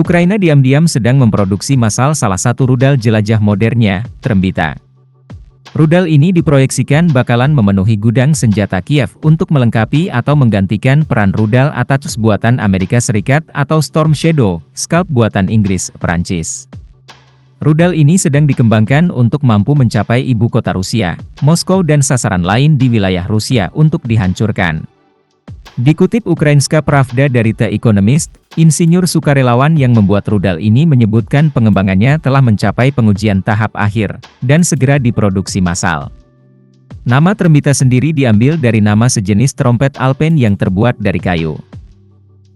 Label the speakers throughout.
Speaker 1: Ukraina diam-diam sedang memproduksi massal salah satu rudal jelajah modernnya, Trembita. Rudal ini diproyeksikan bakalan memenuhi gudang senjata Kiev untuk melengkapi atau menggantikan peran rudal ATACMS buatan Amerika Serikat atau Storm Shadow, Scalp buatan Inggris, Perancis. Rudal ini sedang dikembangkan untuk mampu mencapai ibu kota Rusia, Moskow dan sasaran lain di wilayah Rusia untuk dihancurkan. Dikutip Ukrainska Pravda dari The Economist, insinyur sukarelawan yang membuat rudal ini menyebutkan pengembangannya telah mencapai pengujian tahap akhir, dan segera diproduksi massal. Nama Trembita sendiri diambil dari nama sejenis trompet alpen yang terbuat dari kayu.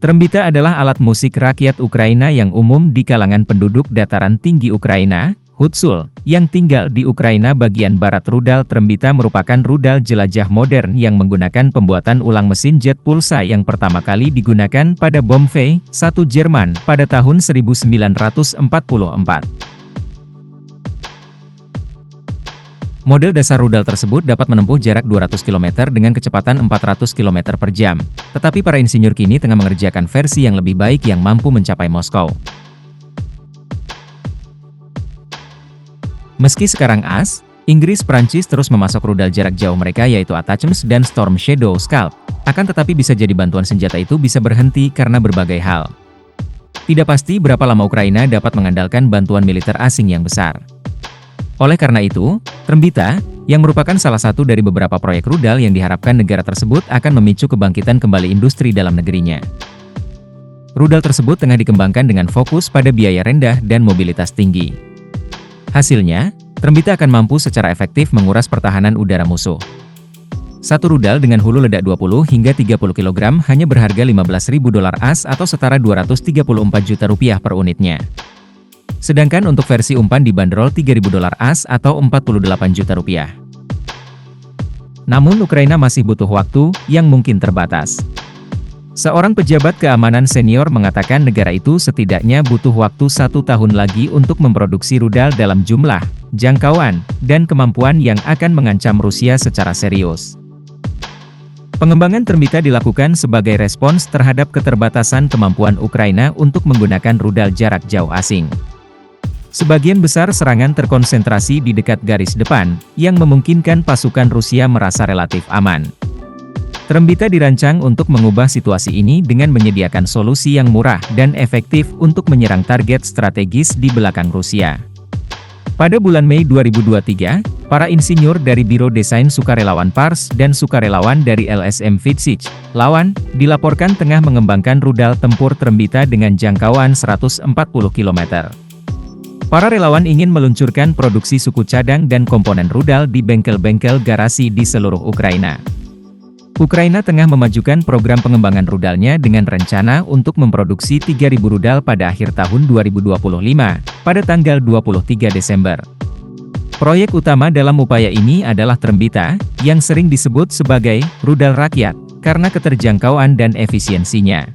Speaker 1: Trembita adalah alat musik rakyat Ukraina yang umum di kalangan penduduk dataran tinggi Ukraina, Hutsul, yang tinggal di Ukraina bagian barat. Rudal Trembita merupakan rudal jelajah modern yang menggunakan pembuatan ulang mesin jet pulsa yang pertama kali digunakan pada bom V1 Jerman pada tahun 1944. Model dasar rudal tersebut dapat menempuh jarak 200 km dengan kecepatan 400 km per jam, tetapi para insinyur kini tengah mengerjakan versi yang lebih baik yang mampu mencapai Moskow. Meski sekarang Inggris Prancis terus memasok rudal jarak jauh mereka yaitu ATACMS dan Storm Shadow Scalp, akan tetapi bisa jadi bantuan senjata itu bisa berhenti karena berbagai hal. Tidak pasti berapa lama Ukraina dapat mengandalkan bantuan militer asing yang besar. Oleh karena itu, Trembita, yang merupakan salah satu dari beberapa proyek rudal yang diharapkan negara tersebut akan memicu kebangkitan kembali industri dalam negerinya. Rudal tersebut tengah dikembangkan dengan fokus pada biaya rendah dan mobilitas tinggi. Hasilnya, Trembita akan mampu secara efektif menguras pertahanan udara musuh. Satu rudal dengan hulu ledak 20 hingga 30 kg hanya berharga $15.000 atau setara Rp234 juta per unitnya. Sedangkan untuk versi umpan dibanderol $3.000 atau Rp48 juta. Namun Ukraina masih butuh waktu yang mungkin terbatas. Seorang pejabat keamanan senior mengatakan negara itu setidaknya butuh waktu 1 tahun lagi untuk memproduksi rudal dalam jumlah, jangkauan, dan kemampuan yang akan mengancam Rusia secara serius. Pengembangan Trembita dilakukan sebagai respons terhadap keterbatasan kemampuan Ukraina untuk menggunakan rudal jarak jauh asing. Sebagian besar serangan terkonsentrasi di dekat garis depan, yang memungkinkan pasukan Rusia merasa relatif aman. Trembita dirancang untuk mengubah situasi ini dengan menyediakan solusi yang murah dan efektif untuk menyerang target strategis di belakang Rusia. Pada bulan Mei 2023, para insinyur dari Biro Desain Sukarelawan Pars dan sukarelawan dari LSM Fitch Lawan, dilaporkan tengah mengembangkan rudal tempur Trembita dengan jangkauan 140 km. Para relawan ingin meluncurkan produksi suku cadang dan komponen rudal di bengkel-bengkel garasi di seluruh Ukraina. Ukraina tengah memajukan program pengembangan rudalnya dengan rencana untuk memproduksi 3.000 rudal pada akhir tahun 2025, pada tanggal 23 Desember. Proyek utama dalam upaya ini adalah Trembita, yang sering disebut sebagai rudal rakyat, karena keterjangkauan dan efisiensinya.